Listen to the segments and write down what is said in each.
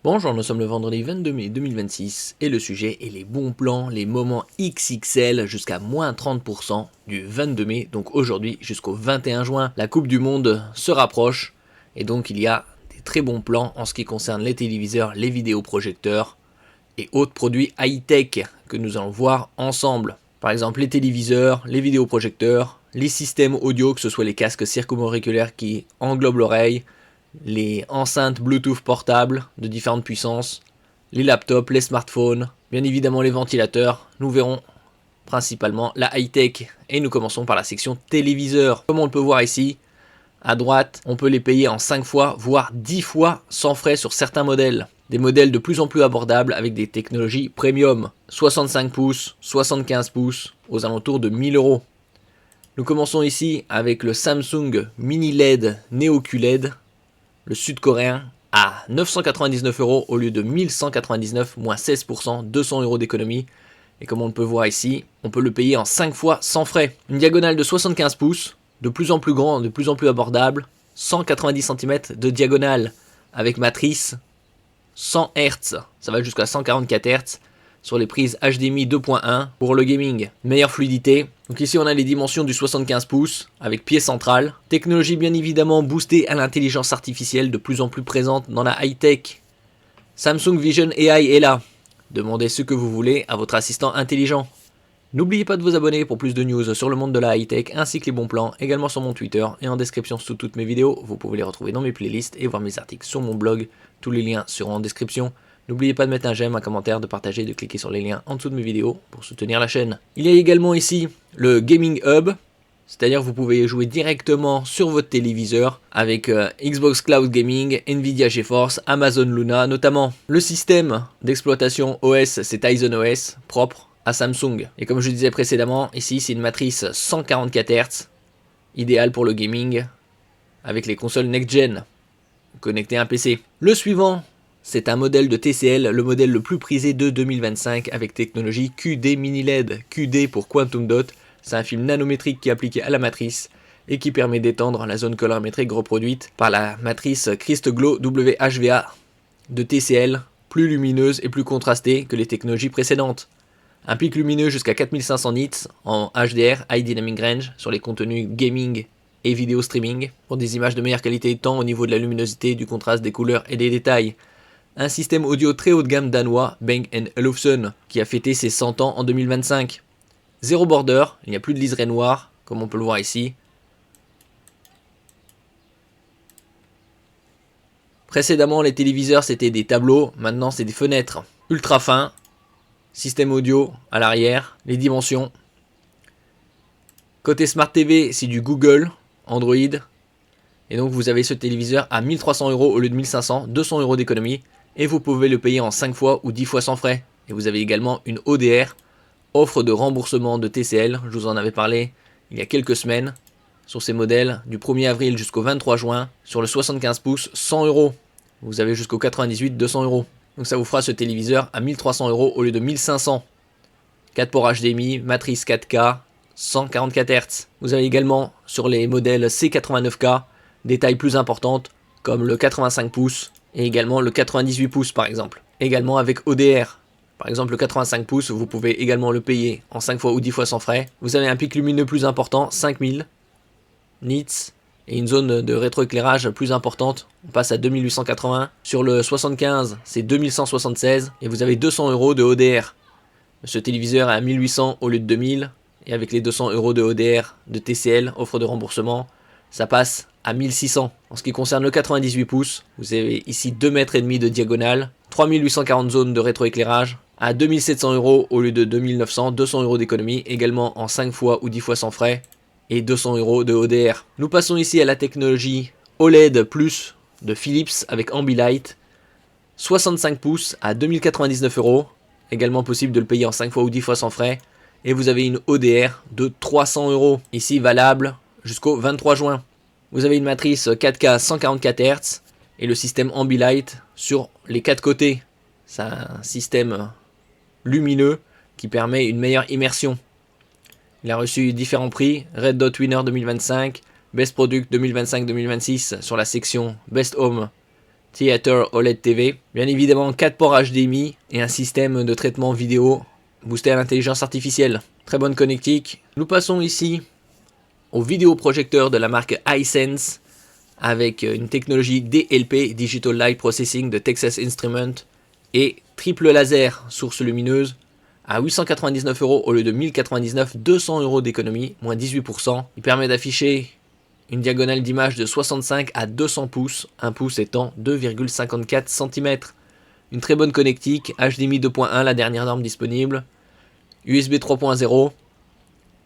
Bonjour, nous sommes le vendredi 22 mai 2026 et le sujet est les bons plans, les moments XXL jusqu'à moins 30% du 22 mai, donc aujourd'hui jusqu'au 21 juin. La Coupe du Monde se rapproche et donc il y a des très bons plans en ce qui concerne les téléviseurs, les vidéoprojecteurs et autres produits high-tech que nous allons voir ensemble. Par exemple les téléviseurs, les vidéoprojecteurs, les systèmes audio, que ce soit les casques circumauriculaires qui englobent l'oreille, les enceintes Bluetooth portables de différentes puissances, les laptops, les smartphones, bien évidemment les ventilateurs. Nous verrons principalement la high-tech et nous commençons par la section téléviseurs. Comme on le peut voir ici, à droite, on peut les payer en 5 fois, voire 10 fois sans frais sur certains modèles. Des modèles de plus en plus abordables avec des technologies premium. 65 pouces, 75 pouces, aux alentours de 1000 euros. Nous commençons ici avec le Samsung Mini LED Neo QLED, le sud-coréen, à 999 euros au lieu de 1199, moins 16%, 200 euros d'économie. Et comme on peut voir ici, on peut le payer en 5 fois sans frais. Une diagonale de 75 pouces, de plus en plus grand, de plus en plus abordable, 190 cm de diagonale avec matrice 100 Hz, ça va jusqu'à 144 Hz sur les prises HDMI 2.1 pour le gaming. Meilleure fluidité. Donc ici on a les dimensions du 75 pouces avec pied central. Technologie bien évidemment boostée à l'intelligence artificielle de plus en plus présente dans la high-tech. Samsung Vision AI est là. Demandez ce que vous voulez à votre assistant intelligent. N'oubliez pas de vous abonner pour plus de news sur le monde de la high-tech ainsi que les bons plans, également sur mon Twitter et en description sous toutes mes vidéos. Vous pouvez les retrouver dans mes playlists et voir mes articles sur mon blog. Tous les liens seront en description. N'oubliez pas de mettre un j'aime, un commentaire, de partager, de cliquer sur les liens en dessous de mes vidéos pour soutenir la chaîne. Il y a également ici le Gaming Hub, c'est-à-dire que vous pouvez jouer directement sur votre téléviseur avec Xbox Cloud Gaming, Nvidia GeForce, Amazon Luna notamment. Le système d'exploitation OS, c'est Tizen OS, propre à Samsung. Et comme je disais précédemment, ici c'est une matrice 144 Hz, idéale pour le gaming, avec les consoles next-gen, connectées à un PC. Le suivant, c'est un modèle de TCL, le modèle le plus prisé de 2025 avec technologie QD Mini LED. QD pour Quantum Dot, c'est un film nanométrique qui est appliqué à la matrice et qui permet d'étendre la zone colorimétrique reproduite par la matrice Crystaglow WHVA de TCL, plus lumineuse et plus contrastée que les technologies précédentes. Un pic lumineux jusqu'à 4500 nits en HDR, High Dynamic Range, sur les contenus gaming et vidéo streaming, pour des images de meilleure qualité tant au niveau de la luminosité, du contraste, des couleurs et des détails. Un système audio très haut de gamme danois, Bang & Olufsen, qui a fêté ses 100 ans en 2025. Zéro border, il n'y a plus de liseré noir, comme on peut le voir ici. Précédemment, les téléviseurs c'était des tableaux, maintenant c'est des fenêtres. Ultra fin, système audio à l'arrière, les dimensions. Côté Smart TV, c'est du Google, Android. Et donc vous avez ce téléviseur à 1300 euros au lieu de 1500, 200 euros d'économie. Et vous pouvez le payer en 5 fois ou 10 fois sans frais. Et vous avez également une ODR, offre de remboursement de TCL. Je vous en avais parlé il y a quelques semaines sur ces modèles du 1er avril jusqu'au 23 juin. Sur le 75 pouces, 100 euros. Vous avez jusqu'au 98, 200 euros. Donc ça vous fera ce téléviseur à 1300 euros au lieu de 1500. 4 ports HDMI, matrice 4K, 144 Hz. Vous avez également sur les modèles C89K des tailles plus importantes comme le 85 pouces et également le 98 pouces par exemple. Également avec ODR. Par exemple le 85 pouces, vous pouvez également le payer en 5 fois ou 10 fois sans frais. Vous avez un pic lumineux plus important, 5000 nits, et une zone de rétroéclairage plus importante. On passe à 2880. Sur le 75, c'est 2176 et vous avez 200 euros de ODR. Ce téléviseur est à 1800 au lieu de 2000 et avec les 200 euros de ODR de TCL, offre de remboursement, ça passe à 1600. En ce qui concerne le 98 pouces, vous avez ici 2,5 mètres de diagonale, 3840 zones de rétroéclairage, à 2700 euros au lieu de 2900, 200 euros d'économie, également en 5 fois ou 10 fois sans frais, et 200 euros de ODR. Nous passons ici à la technologie OLED Plus de Philips avec Ambilight, 65 pouces à 2099 euros, également possible de le payer en 5 fois ou 10 fois sans frais, et vous avez une ODR de 300 euros, ici valable jusqu'au 23 juin. Vous avez une matrice 4K 144 Hz et le système Ambilight sur les 4 côtés. C'est un système lumineux qui permet une meilleure immersion. Il a reçu différents prix, Red Dot Winner 2025, Best Product 2025-2026 sur la section Best Home Theater OLED TV. Bien évidemment 4 ports HDMI et un système de traitement vidéo boosté à l'intelligence artificielle. Très bonne connectique. Nous passons ici au vidéoprojecteur de la marque Hisense avec une technologie DLP, Digital Light Processing de Texas Instruments, et triple laser, source lumineuse, à 899 € au lieu de 1099, 200 € d'économie, moins 18%. Il permet d'afficher une diagonale d'image de 65 à 200 pouces, 1 pouce étant 2,54 cm. Une très bonne connectique, HDMI 2.1, la dernière norme disponible, USB 3.0,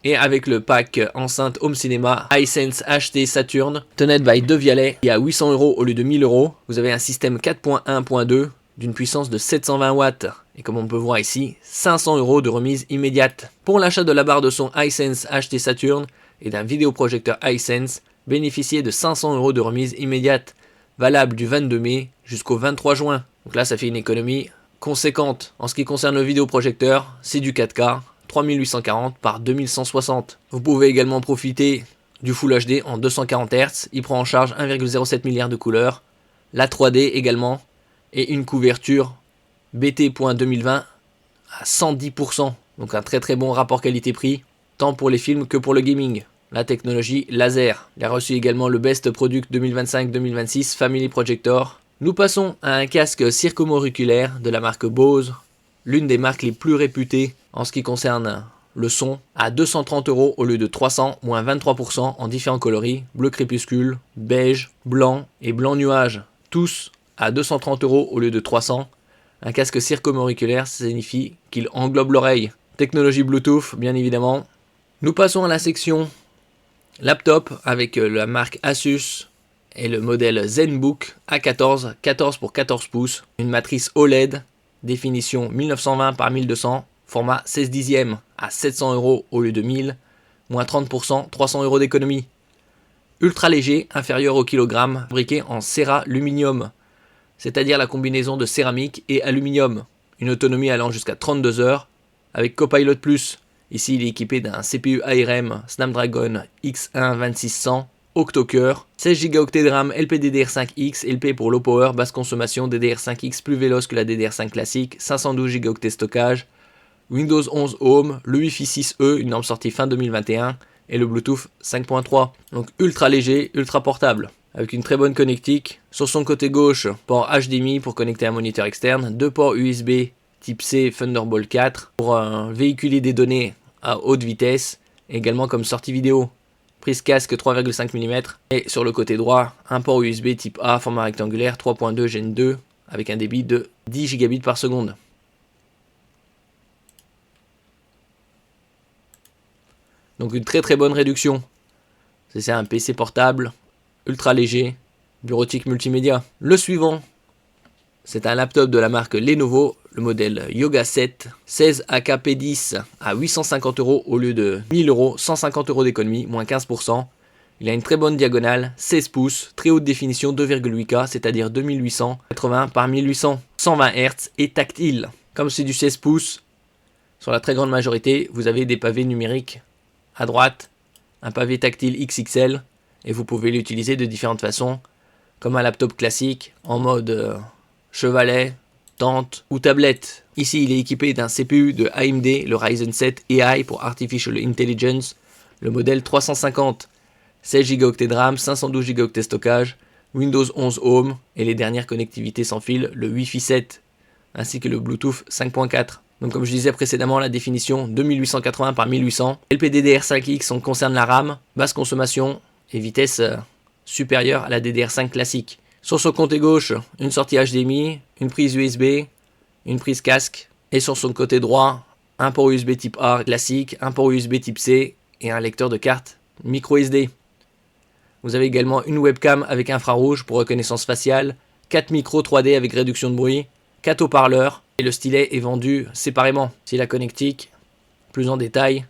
et avec le pack enceinte Home Cinema Hisense HT Saturn, Tened by Devialet, et à 800 € au lieu de 1000 €, vous avez un système 4.1.2 d'une puissance de 720 watts. Et comme on peut voir ici, 500 € de remise immédiate. Pour l'achat de la barre de son Hisense HT Saturn et d'un vidéoprojecteur Hisense, bénéficiez de 500 € de remise immédiate, valable du 22 mai jusqu'au 23 juin. Donc là, ça fait une économie conséquente. En ce qui concerne le vidéoprojecteur, c'est du 4K, 3840 par 2160. Vous pouvez également profiter du Full HD en 240 Hz. Il prend en charge 1,07 milliard de couleurs, la 3D également, et une couverture BT.2020 à 110%. Donc un très bon rapport qualité-prix, tant pour les films que pour le gaming. La technologie laser. Il a reçu également le Best Product 2025-2026 Family Projector. Nous passons à un casque circumo-auriculaire de la marque Bose, l'une des marques les plus réputées en ce qui concerne le son, à 230 € au lieu de 300, moins 23% en différents coloris, bleu crépuscule, beige, blanc et blanc nuage. Tous à 230 € au lieu de 300. Un casque circumo-auriculaire signifie qu'il englobe l'oreille. Technologie Bluetooth, bien évidemment. Nous passons à la section laptop avec la marque Asus et le modèle ZenBook A14, 14 pour 14 pouces, une matrice OLED, définition 1920 par 1200, format 16 dixièmes à 700 € au lieu de 1000, moins 30%, 300 € d'économie. Ultra léger, inférieur au kilogramme, fabriqué en céraluminium, c'est-à-dire la combinaison de céramique et aluminium. Une autonomie allant jusqu'à 32 heures avec Copilot+. Ici, il est équipé d'un CPU ARM Snapdragon X1 2600 octo-cœur, 16 Go de RAM LPDDR5X, LP pour low power, basse consommation, DDR5X plus véloce que la DDR5 classique, 512 Go de stockage, Windows 11 Home, le Wi-Fi 6E, une norme sortie fin 2021, et le Bluetooth 5.3. Donc ultra léger, ultra portable, avec une très bonne connectique. Sur son côté gauche, port HDMI pour connecter un moniteur externe, 2 ports USB type C Thunderbolt 4 pour véhiculer des données à haute vitesse, également comme sortie vidéo. Prise casque 3,5 mm, et sur le côté droit, un port USB type A format rectangulaire 3.2 Gen 2 avec un débit de 10 gigabits par seconde. Donc une très bonne réduction. C'est un PC portable, ultra léger, bureautique multimédia. Le suivant, c'est un laptop de la marque Lenovo, le modèle Yoga 7, 16 AKP10 à 850 € au lieu de 1000 €, 150 € d'économie, moins 15%. Il a une très bonne diagonale, 16 pouces, très haute définition 2,8K, c'est-à-dire 2880 par 1800, 120 Hz et tactile. Comme c'est du 16 pouces, sur la très grande majorité, vous avez des pavés numériques à droite, un pavé tactile XXL, et vous pouvez l'utiliser de différentes façons, comme un laptop classique, en mode chevalet, tente ou tablette. Ici, il est équipé d'un CPU de AMD, le Ryzen 7 AI pour Artificial Intelligence, le modèle 350, 16 Go de RAM, 512 Go de stockage, Windows 11 Home et les dernières connectivités sans fil, le Wi-Fi 7, ainsi que le Bluetooth 5.4. Donc comme je disais précédemment, la définition 2880 par 1800. LPDDR5X, on concerne la RAM, basse consommation et vitesse supérieure à la DDR5 classique. Sur son côté gauche, une sortie HDMI, une prise USB, une prise casque. Et sur son côté droit, un port USB type A classique, un port USB type C et un lecteur de carte micro SD. Vous avez également une webcam avec infrarouge pour reconnaissance faciale, 4 micros 3D avec réduction de bruit, 4 haut-parleurs et le stylet est vendu séparément. C'est la connectique, plus en détail,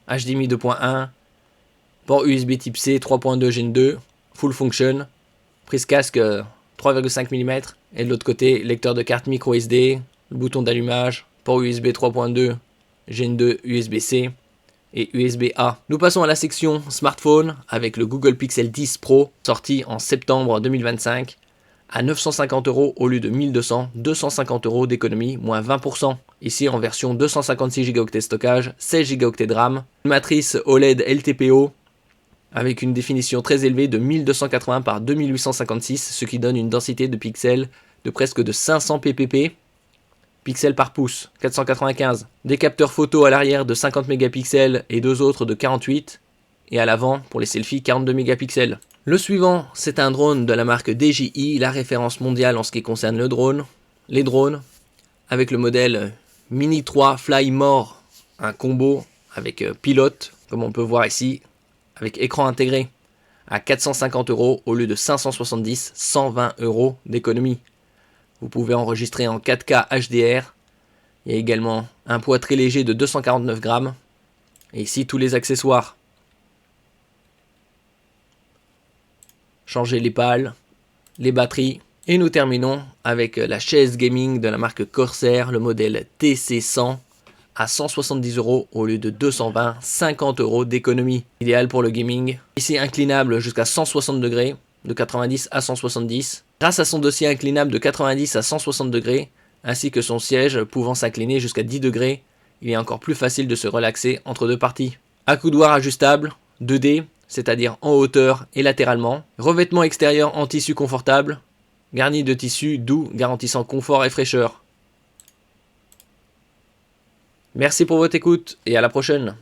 HDMI 2.1, port USB type C 3.2 Gen 2, full function, prise casque 3,5 mm et de l'autre côté lecteur de carte micro SD, le bouton d'allumage, port USB 3.2 Gen 2 USB-C et USB-A. Nous passons à la section smartphone avec le Google Pixel 10 Pro sorti en septembre 2025 à 950 € au lieu de 1200, 250 € d'économie, moins 20%. Ici en version 256 Go de stockage, 16 Go de RAM, une matrice OLED LTPO avec une définition très élevée de 1280 par 2856, ce qui donne une densité de pixels de presque de 500 ppp, pixels par pouce, 495. Des capteurs photo à l'arrière de 50 mégapixels et deux autres de 48, et à l'avant, pour les selfies, 42 mégapixels. Le suivant, c'est un drone de la marque DJI, la référence mondiale en ce qui concerne les drones, avec le modèle Mini 3 Fly More, un combo avec pilote, comme on peut voir ici, avec écran intégré, à 450 € au lieu de 570, 120 € d'économie. Vous pouvez enregistrer en 4K HDR. Il y a également un poids très léger de 249 grammes. Et ici, tous les accessoires. Changer les pales, les batteries. Et nous terminons avec la chaise gaming de la marque Corsair, le modèle TC100 à 170 € au lieu de 220, 50 € d'économie. Idéal pour le gaming. Ici inclinable jusqu'à 160 degrés, de 90 à 170. Grâce à son dossier inclinable de 90 à 160 degrés, ainsi que son siège pouvant s'incliner jusqu'à 10 degrés, il est encore plus facile de se relaxer entre deux parties. Accoudoir ajustable, 2D, c'est-à-dire en hauteur et latéralement. Revêtement extérieur en tissu confortable, garni de tissu doux garantissant confort et fraîcheur. Merci pour votre écoute et à la prochaine.